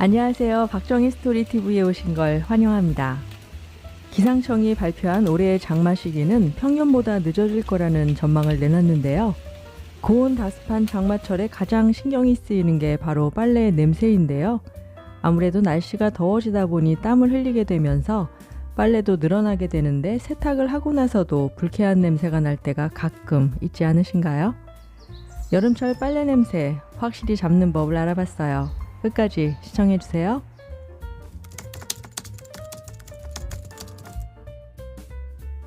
안녕하세요. 박정희 스토리TV에 오신 걸 환영합니다. 기상청이 발표한 올해의 장마 시기는 평년보다 늦어질 거라는 전망을 내놨는데요. 고온 다습한 장마철에 가장 신경이 쓰이는 게 바로 빨래의 냄새인데요. 아무래도 날씨가 더워지다 보니 땀을 흘리게 되면서 빨래도 늘어나게 되는데 세탁을 하고 나서도 불쾌한 냄새가 날 때가 가끔 있지 않으신가요? 여름철 빨래 냄새 확실히 잡는 법을 알아봤어요. 끝까지 시청해주세요.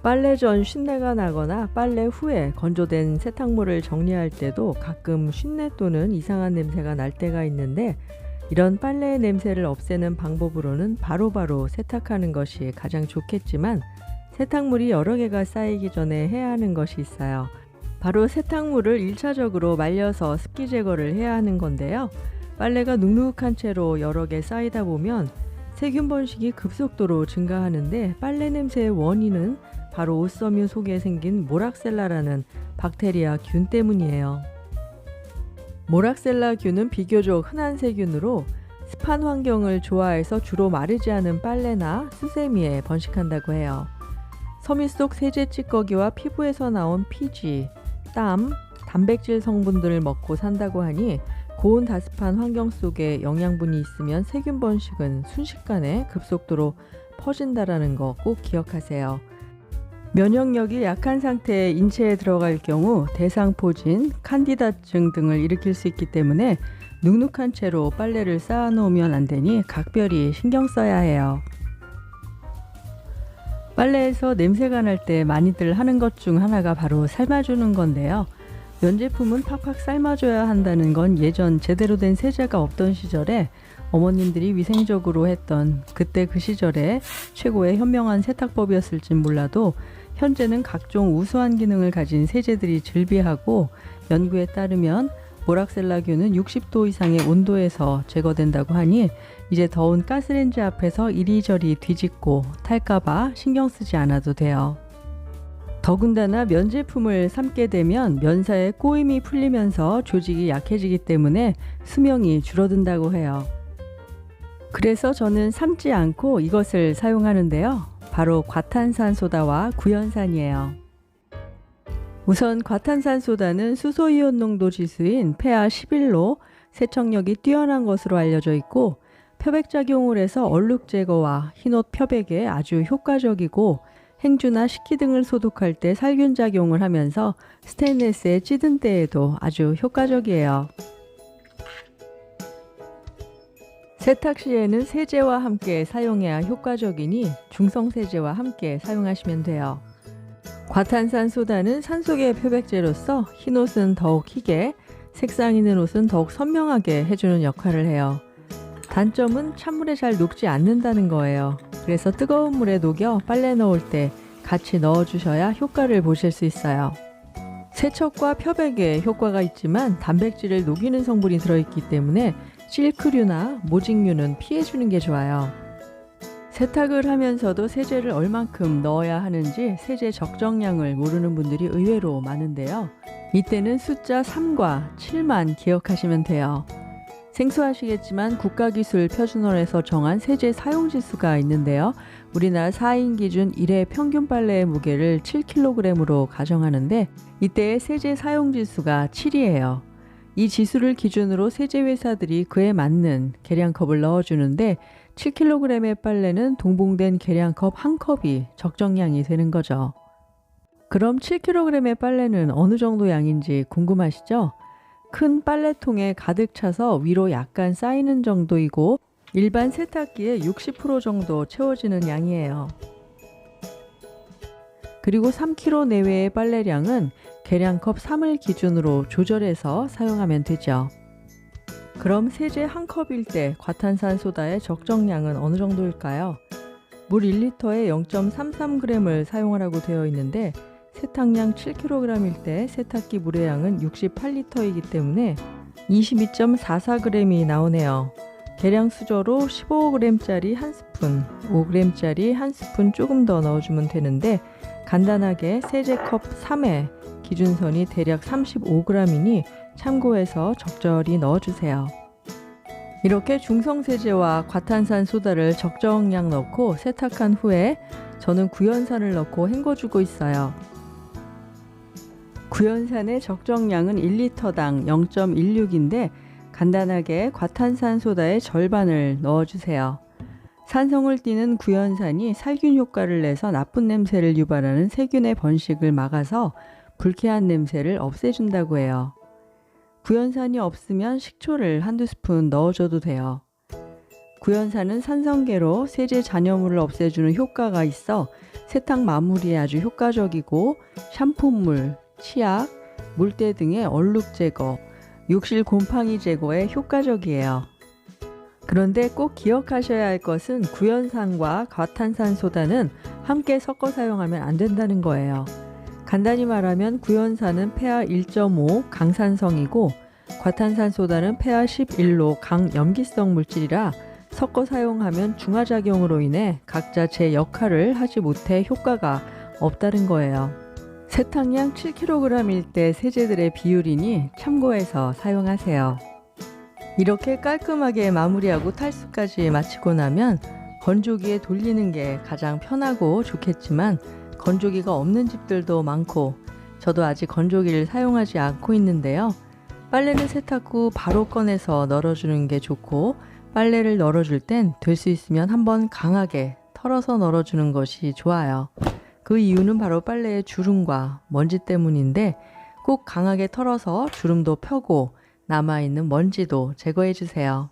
빨래 전 쉰내가 나거나 빨래 후에 건조된 세탁물을 정리할 때도 가끔 쉰내 또는 이상한 냄새가 날 때가 있는데, 이런 빨래의 냄새를 없애는 방법으로는 바로바로 세탁하는 것이 가장 좋겠지만, 세탁물이 여러 개가 쌓이기 전에 해야 하는 것이 있어요. 바로 세탁물을 1차적으로 말려서 습기 제거를 해야 하는 건데요. 빨래가 눅눅한 채로 여러 개 쌓이다 보면 세균 번식이 급속도로 증가하는데, 빨래 냄새의 원인은 바로 옷섬유 속에 생긴 모락셀라라는 박테리아 균 때문이에요. 모락셀라 균은 비교적 흔한 세균으로 습한 환경을 좋아해서 주로 마르지 않은 빨래나 수세미에 번식한다고 해요. 섬유 속 세제 찌꺼기와 피부에서 나온 피지, 땀, 단백질 성분들을 먹고 산다고 하니 고온 다습한 환경 속에 영양분이 있으면 세균 번식은 순식간에 급속도로 퍼진다라는 거 꼭 기억하세요. 면역력이 약한 상태에 인체에 들어갈 경우 대상포진, 칸디다증 등을 일으킬 수 있기 때문에 눅눅한 채로 빨래를 쌓아 놓으면 안 되니 각별히 신경 써야 해요. 빨래에서 냄새가 날 때 많이들 하는 것 중 하나가 바로 삶아주는 건데요. 면 제품은 팍팍 삶아줘야 한다는 건 예전 제대로 된 세제가 없던 시절에 어머님들이 위생적으로 했던 그때 그 시절에 최고의 현명한 세탁법이었을진 몰라도, 현재는 각종 우수한 기능을 가진 세제들이 즐비하고, 연구에 따르면 모락셀라균은 60도 이상의 온도에서 제거된다고 하니 이제 더운 가스레인지 앞에서 이리저리 뒤집고 탈까봐 신경 쓰지 않아도 돼요. 더군다나 면 제품을 삶게 되면 면사의 꼬임이 풀리면서 조직이 약해지기 때문에 수명이 줄어든다고 해요. 그래서 저는 삶지 않고 이것을 사용하는데요. 바로 과탄산소다와 구연산이에요. 우선 과탄산소다는 수소이온 농도 지수인 폐하 11로 세척력이 뛰어난 것으로 알려져 있고, 표백작용을 해서 얼룩 제거와 흰옷 표백에 아주 효과적이고, 행주나 식기 등을 소독할 때 살균 작용을 하면서 스테인레스의 찌든 때에도 아주 효과적이에요. 세탁 시에는 세제와 함께 사용해야 효과적이니 중성세제와 함께 사용하시면 돼요. 과탄산소다는 산속의 표백제로서 흰옷은 더욱 희게, 색상 있는 옷은 더욱 선명하게 해주는 역할을 해요. 단점은 찬물에 잘 녹지 않는다는 거예요. 그래서 뜨거운 물에 녹여 빨래 넣을 때 같이 넣어주셔야 효과를 보실 수 있어요. 세척과 표백에 효과가 있지만 단백질을 녹이는 성분이 들어있기 때문에 실크류나 모직류는 피해주는 게 좋아요. 세탁을 하면서도 세제를 얼만큼 넣어야 하는지 세제 적정량을 모르는 분들이 의외로 많은데요. 이때는 숫자 3과 7만 기억하시면 돼요. 생소하시겠지만 국가기술표준원에서 정한 세제 사용지수가 있는데요. 우리나라 4인 기준 1회 평균 빨래의 무게를 7kg으로 가정하는데, 이때의 세제 사용지수가 7이에요. 이 지수를 기준으로 세제 회사들이 그에 맞는 계량컵을 넣어주는데, 7kg의 빨래는 동봉된 계량컵 1컵이 적정량이 되는 거죠. 그럼 7kg의 빨래는 어느 정도 양인지 궁금하시죠? 큰 빨래통에 가득 차서 위로 약간 쌓이는 정도이고, 일반 세탁기의 60% 정도 채워지는 양이에요. 그리고 3kg 내외의 빨래량은 계량컵 3을 기준으로 조절해서 사용하면 되죠. 그럼 세제 1컵일 때 과탄산소다의 적정량은 어느 정도일까요? 물 1리터에 0.33g을 사용하라고 되어 있는데, 세탁량 7kg일 때 세탁기 물의 양은 68리터이기 때문에 22.44g이 나오네요. 계량 수저로 15g짜리 1스푼, 5g짜리 1스푼 조금 더 넣어주면 되는데, 간단하게 세제컵 3의 기준선이 대략 35g이니 참고해서 적절히 넣어주세요. 이렇게 중성세제와 과탄산소다를 적정량 넣고 세탁한 후에 저는 구연산을 넣고 헹궈주고 있어요. 구연산의 적정량은 1리터당 0.16인데 간단하게 과탄산소다의 절반을 넣어주세요. 산성을 띠는 구연산이 살균 효과를 내서 나쁜 냄새를 유발하는 세균의 번식을 막아서 불쾌한 냄새를 없애준다고 해요. 구연산이 없으면 식초를 한두 스푼 넣어줘도 돼요. 구연산은 산성계로 세제 잔여물을 없애주는 효과가 있어 세탁 마무리에 아주 효과적이고 샴푸물, 치약, 물때 등의 얼룩 제거, 욕실 곰팡이 제거에 효과적이에요. 그런데 꼭 기억하셔야 할 것은 구연산과 과탄산소다는 함께 섞어 사용하면 안 된다는 거예요. 간단히 말하면 구연산은 pH 1.5 강산성이고 과탄산소다는 pH 11로 강염기성 물질이라 섞어 사용하면 중화작용으로 인해 각자 제 역할을 하지 못해 효과가 없다는 거예요. 세탁량 7kg일 때 세제들의 비율이니 참고해서 사용하세요. 이렇게 깔끔하게 마무리하고 탈수까지 마치고 나면 건조기에 돌리는 게 가장 편하고 좋겠지만 건조기가 없는 집들도 많고 저도 아직 건조기를 사용하지 않고 있는데요. 빨래를 세탁 후 바로 꺼내서 널어주는 게 좋고 빨래를 널어줄 땐 될 수 있으면 한번 강하게 털어서 널어주는 것이 좋아요. 그 이유는 바로 빨래의 주름과 먼지 때문인데 꼭 강하게 털어서 주름도 펴고 남아있는 먼지도 제거해 주세요.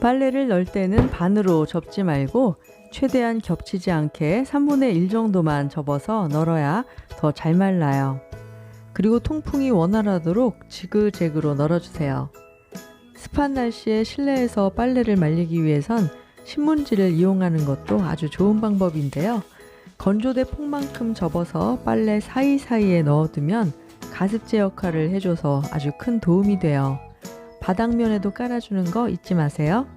빨래를 널 때는 반으로 접지 말고 최대한 겹치지 않게 3분의 1 정도만 접어서 널어야 더 잘 말라요. 그리고 통풍이 원활하도록 지그재그로 널어주세요. 습한 날씨에 실내에서 빨래를 말리기 위해선 신문지를 이용하는 것도 아주 좋은 방법인데요. 건조대 폭만큼 접어서 빨래 사이사이에 넣어두면 가습제 역할을 해줘서 아주 큰 도움이 돼요. 바닥면에도 깔아주는 거 잊지 마세요.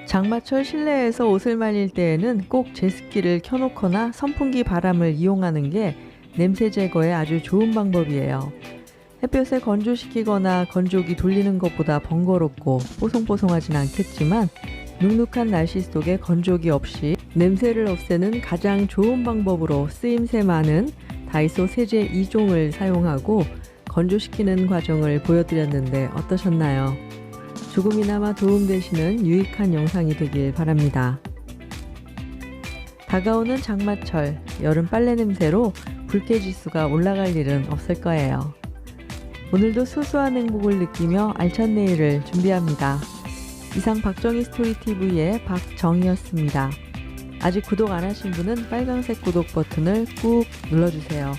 장마철 실내에서 옷을 말릴 때에는 꼭 제습기를 켜놓거나 선풍기 바람을 이용하는 게 냄새 제거에 아주 좋은 방법이에요. 햇볕에 건조시키거나 건조기 돌리는 것보다 번거롭고 뽀송뽀송하진 않겠지만 눅눅한 날씨 속에 건조기 없이 냄새를 없애는 가장 좋은 방법으로 쓰임새 많은 다이소 세제 2종을 사용하고 건조시키는 과정을 보여드렸는데 어떠셨나요? 조금이나마 도움되시는 유익한 영상이 되길 바랍니다. 다가오는 장마철, 여름 빨래 냄새로 불쾌지수가 올라갈 일은 없을 거예요. 오늘도 소소한 행복을 느끼며 알찬 내일을 준비합니다. 이상 박정희 스토리TV의 박정희였습니다. 아직 구독 안 하신 분은 빨간색 구독 버튼을 꾹 눌러주세요.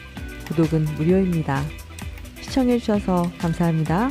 구독은 무료입니다. 시청해주셔서 감사합니다.